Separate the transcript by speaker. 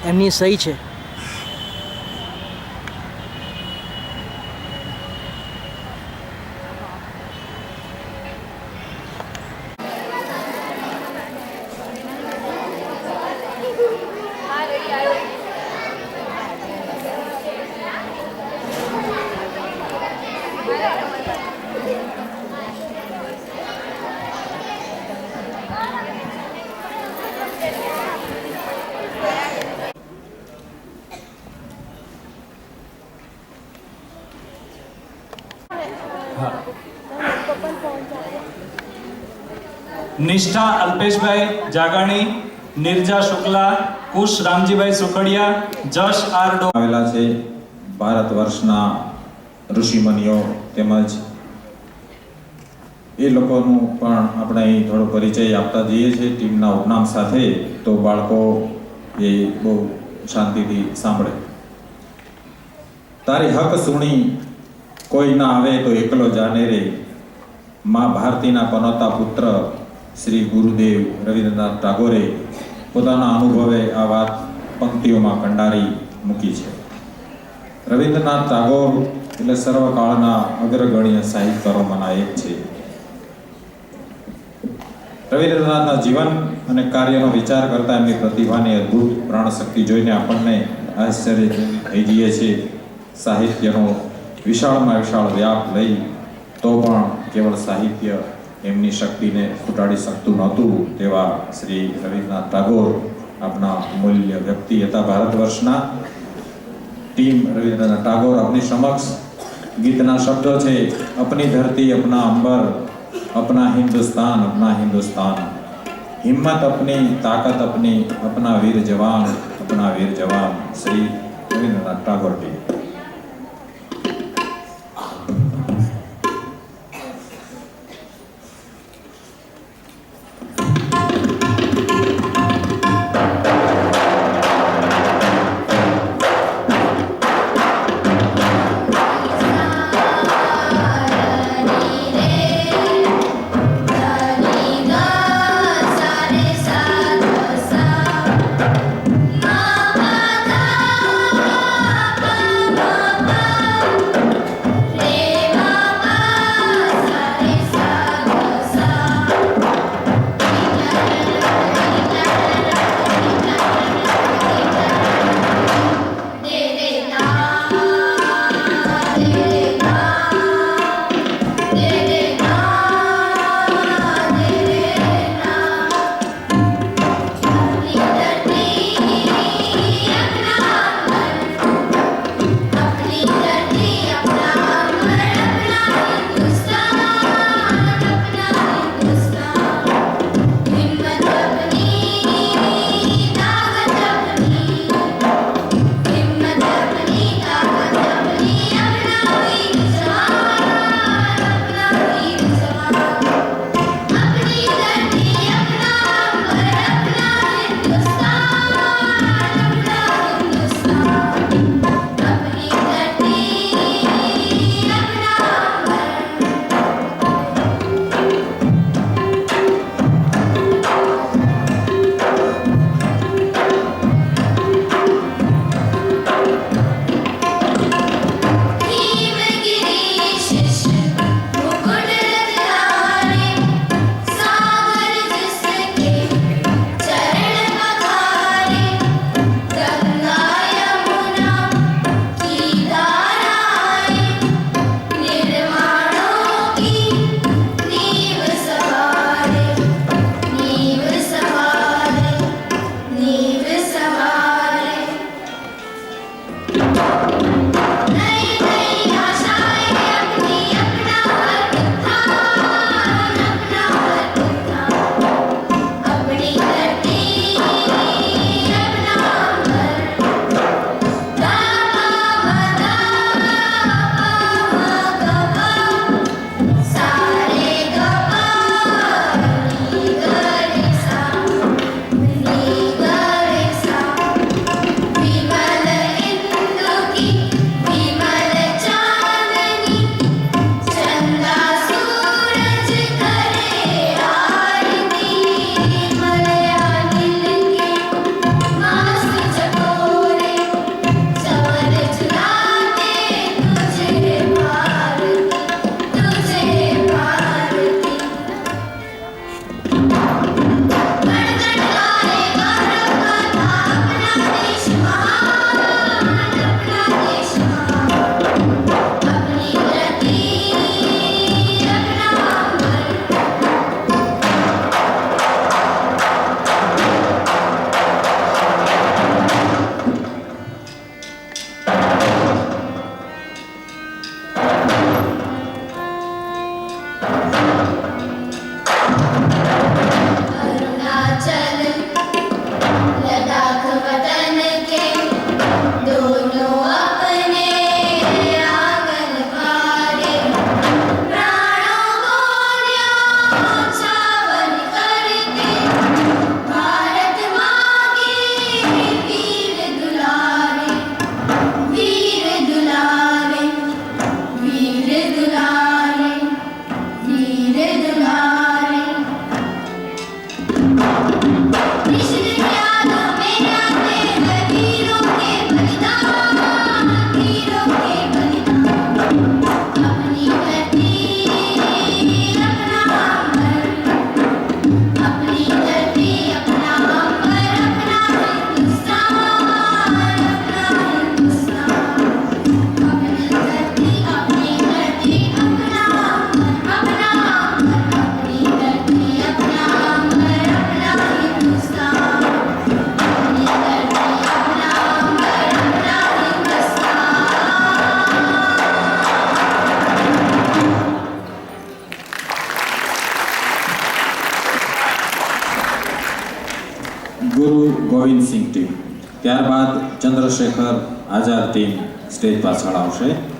Speaker 1: એમની સહી છે.
Speaker 2: નિષ્ઠા અલ્પેશભાઈ જાગાણી, નિર્જા શુક્લા, કુશ રામજીભાઈ સુખડિયા, જશ આર ડો
Speaker 3: આવેલા છે. ભારત વર્ષના ઋષિમુનિઓ તેમજ એ લોકોનું પણ આપણે અહીં થોડો પરિચય આપતા જઈએ છીએ ટીમના ઉપનામ સાથે, તો બાળકો એ બહુ શાંતિથી સાંભળે. તારી હક સુણી કોઈ ના આવે તો એકલો જાને રે, માં ભારતીના પનોતા પુત્ર શ્રી ગુરુદેવ રવિન્દ્રનાથ ટાગોરે પોતાના અનુભવે આ વાત પંક્તિઓમાં કંડારી મૂકી છે. રવિન્દ્રનાથ ટાગોર એટલે સર્વકાળના અગ્રગણ્ય સાહિત્યકારોમાંના એક છે. રવિન્દ્રનાથના જીવન અને કાર્યનો વિચાર કરતા એમની પ્રતિભાની અદ્ભુત પ્રાણશક્તિ જોઈને આપણને આશ્ચર્ય થઈ જઈએ છીએ. સાહિત્યનો વિશાળમાં વિશાળ વ્યાપ લઈ તો પણ કેવળ સાહિત્ય એમની શક્તિને ઘટાડી શકતું નહોતું તેવા શ્રી રવિન્દ્રનાથ ટાગોર આપણા મૂલ્ય વ્યક્તિ હતા. ભારત વર્ષના ટીમ રવિન્દ્રનાથ ટાગોર આપની સમક્ષ ગીતના શબ્દો છે. અપની ધરતી અપના અંબર, अपना हिंदुस्तान अपना हिंदुस्तान, हिम्मत अपनी ताकत अपनी, अपना वीर जवान श्री रविन्द्रनाथ ટાગોર जी.
Speaker 1: वीर दुलारे कृष्ण यादों में आते हैं वीरों के बलिदान, वीरों के बलिदान। अपनी धरती अपना अमर, अपनी धरती अपना अमर, अपना हिंदुस्तान, अपना हिंदुस्तान। अपनी धरती अपना अमर, अपना अमर, अपनी धरती अपना अमर, अपना हिंदुस्तान। अपनी धरती अपना अमर, अपना
Speaker 3: ગુરુ ગોવિંદ સિંહ ટીમ, ત્યારબાદ ચંદ્રશેખર આઝાદ ટીમ સ્ટેજ પાછળ આવશે.